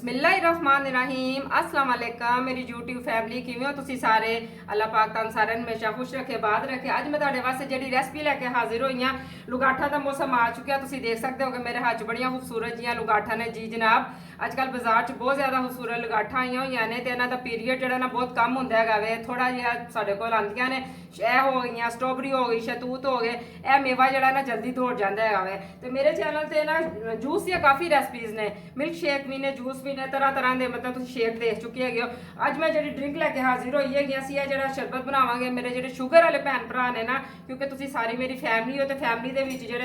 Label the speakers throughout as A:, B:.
A: बिस्मिल्लाहिर्रहमानिर्रहीम अस्सलाम वालेकुम मेरी यूट्यूब फैमिली किवें हो तुसी सारे। अल्लाह पाक तुहानू सारे हमेशा खुश रखे बाद रखे। अज मैं तुहाडे वास्ते जिहड़ी रेसिपी लैके हाजिर होई हां, लुगाठा दा मौसम आ चुका। तुसी देख सकते हो कि मेरे हाथ च बड़ियां खूबसूरत जियां लुगाठा ने। जी जनाब, अजकल बाजार च बहुत ज़्यादा खूबसूरत लुगाठा आईयां होईयां ने ते इन्हां दा पीरियड जिहड़ा ना बहुत कम हुंदा हैगा वे। थोड़ा जिहा साडे कोल आंदियां ने, शह हो गईयां, स्ट्रॉबेरी हो गई, शहतूत हो गए, यह मेवा जिहड़ा ना जल्दी दौड़ जाता है वे। ते मेरे चैनल ते ना जूस दियां काफ़ी रेसिपीज़ ने, मिल्क शेक भी ने, जूस भी ने, तरह तरह के मतलब तुम शेक देख चुके हो। अज मैं जी ड्रिंक लैके हाजिर हुई है असी जो शरबत बनावे मेरे जो शुगर वाले भैन भरा ने ना, क्योंकि तुम सारी मेरी फैमिली हो तो फैमिली के जो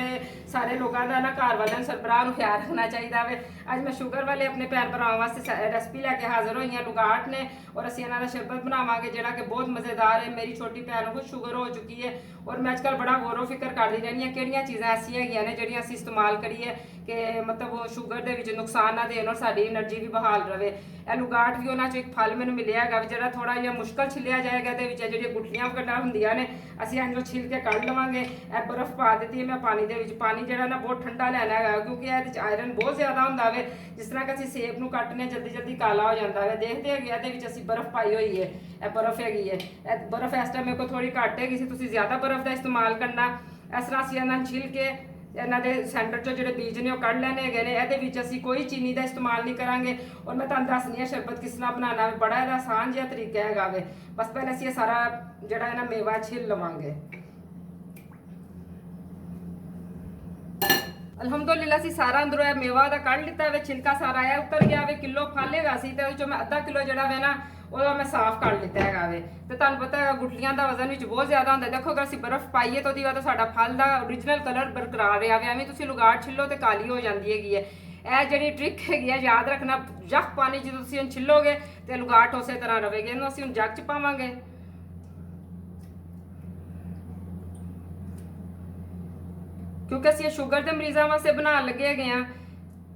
A: सारे लोगों का ना घर वाले सरबराह ख्याल रखना चाहिए वे। अज मैं शुगर वाले अपने भैन भरावां वास्ते रेसिपी लैके हाजिर हुई हाँ, लुगाट ने, और असी इन्हों का शरबत बनावे जोड़ा कि बहुत मज़ेदार है। मेरी छोटी भैन को शुगर हो चुकी है और मैं अजकल बड़ा गौर फिक्र करती रहनी हाँ कि चीज़ां ऐसियां हैगियां ने जिहड़ियां असीं इस्तेमाल करिए कि मतलब वो शुगर के नुकसान ना देन और साडी एनर्जी भी बहाल रहे। यह लुगाट भी उन्होंने एक फल मैंने मिलिया है जो थोड़ा जिहा मुश्किल छिलिया जाएगा। ये गुठलियां वगैरह होंदियां ने, असीं इंजों छिल के कढ़ लवांगे। यह बर्फ पा दी है मैं पानी के, पानी जो ना बहुत ठंडा लैना है क्योंकि ये आयरन बहुत ज़्यादा होंदा वे। जिस तरह कि असीं सेब नूं कट्टने जल्दी जल्दी काला हो जाता है। देखते हैं ये असीं बर्फ पाई हुई है, यह बर्फ हैगी है। बर्फ इस टाइम मेरे को थोड़ी घट हैगी सी, तुसीं ज़्यादा बर्फ का इस्तेमाल करना। इस तरह असीं इन्हां छिल के इन्हों के सेंटर चो जो बीज ने कढ़ लेने है। ये असीं कोई चीनी का इस्तेमाल नहीं करांगे और मैं तुहानूं दसनी है शरबत किस तरह बनाना है। बड़ा इहदा आसान जिहा तरीका हैगा वे। बस पहले असीं सारा जिहड़ा ना मेवा छिल लवांगे। अल्हम्दुलिल्लाह असीं सारा अंदरों मेवा दा कढ़ लिता वे, छिलका सारा है उतर गया वे। किलो फल हैगा सी ते उहदे चों मैं अद्धा किलो जिहड़ा वे ना वो मैं साफ कर लिता हैगा वे। तो तुहानूं पता है गुठलियां का वजन भी बहुत ज़्यादा होंदा। देखो अगर असीं बर्फ पाईए तो तो साडा फल का ओरिजिनल कलर बरकरार रहा वे। एवें तुसीं लुगाट छिलो तो काली हो जाती हैगी है। यह जी ट्रिक हैगी है, याद रखना। जख पानी जो तुसीं छिलोगे तो लुगाट उस तरह रहेगी। इहनूं असीं हुण जग च पावांगे। क्योंकि असीं शुगर के मरीजों वास्ते बना लगे हैं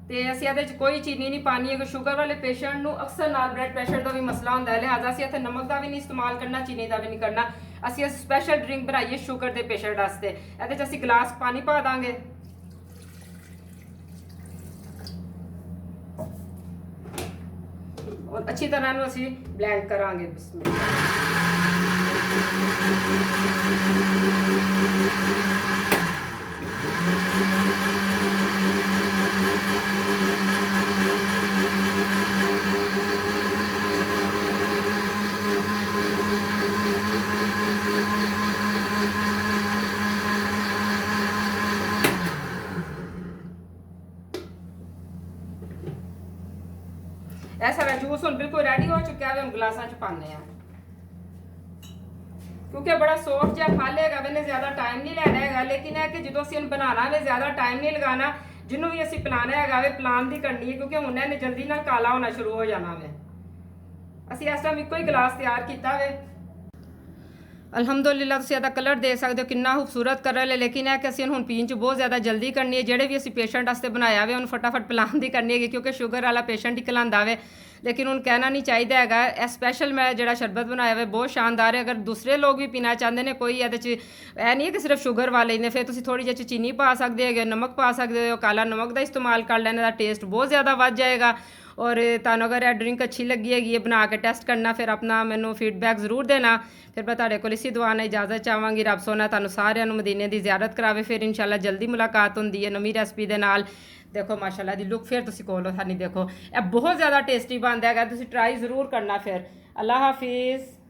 A: तो असीं इहदे च कोई चीनी नहीं पानी है। शुगर वाले पेशेंट नूं अक्सर नाल ब्लड प्रेशर का भी मसला होंदा है, लिहाजा असीं इत्थे नमक का भी नहीं इस्तेमाल करना, चीनी का भी नहीं करना। असीं स्पैशल ड्रिंक बनाइए शुगर के पेशेंट वास्ते। इहदे च असीं गिलास पानी पा दांगे और अच्छी तरह इहनूं असीं ब्लेंड करांगे। सारा जूस हम बिल्कुल रेडी हो चुका है। हम गिलासा च पाने हैं क्योंकि बड़ा सॉफ्ट जहा फल है, इन्हें ज्यादा टाइम नहीं लेना है। लेकिन है कि जो असीं बनाना वे ज्यादा टाइम नहीं लगाना। जिन्हों भी असीं पिलाना है प्लान की करनी है क्योंकि हुण इन्हें जल्दी ना काला होना शुरू हो जाना वे। असीं इस टाइम एको ही गिलास तैयार किया वे। अल्हम्दुलिल्लाह तुसीं इहदा कलर देख सकते हो कितना खूबसूरत कलर है। लेकिन है कि असीं हुण पीन च बहुत ज़्यादा जल्दी करनी है। जिहड़े भी असीं पेशेंट वास्ते बनाया वे उन्हें फटाफट पिलान की करनी है क्योंकि शुगर वाला पेशेंट ही कहलांदा वे। लेकिन हुण कहना नहीं चाहिए हैगा। स्पैशल मैं जो शरबत बनाया वे बहुत शानदार है। अगर दूसरे लोग भी पीना चाहते हैं, कोई ये नहीं है कि सिर्फ शुगर वाले ने, फिर तुसीं थोड़ी जी चीनी पा सकते हो, नमक पा सकते हो, काला नमक का इस्तेमाल कर लेने का टेस्ट बहुत ज़्यादा बढ़ जाएगा। और तुहानूं अगर यह ड्रिंक अच्छी लगी हैगी बना के टेस्ट करना, फिर अपना मैनू फीडबैक जरूर देना। फिर मैं तुहाडे कोल इसी दुआ नाल इजाजत चाहांगी। रब सोना तुहानूं सारिआं नूं मदीने की ज़ियारत करावे। फिर इंशाअल्लाह जल्दी मुलाकात होंदी है नवीं रेसिपी दे नाल। देखो माशाअल्लाह दी लुक फिर तुसीं कोल सानी देखो, यह बहुत ज़्यादा टेस्टी बनदा है। तुसीं ट्राई जरूर करना। फिर अल्लाह हाफिज़।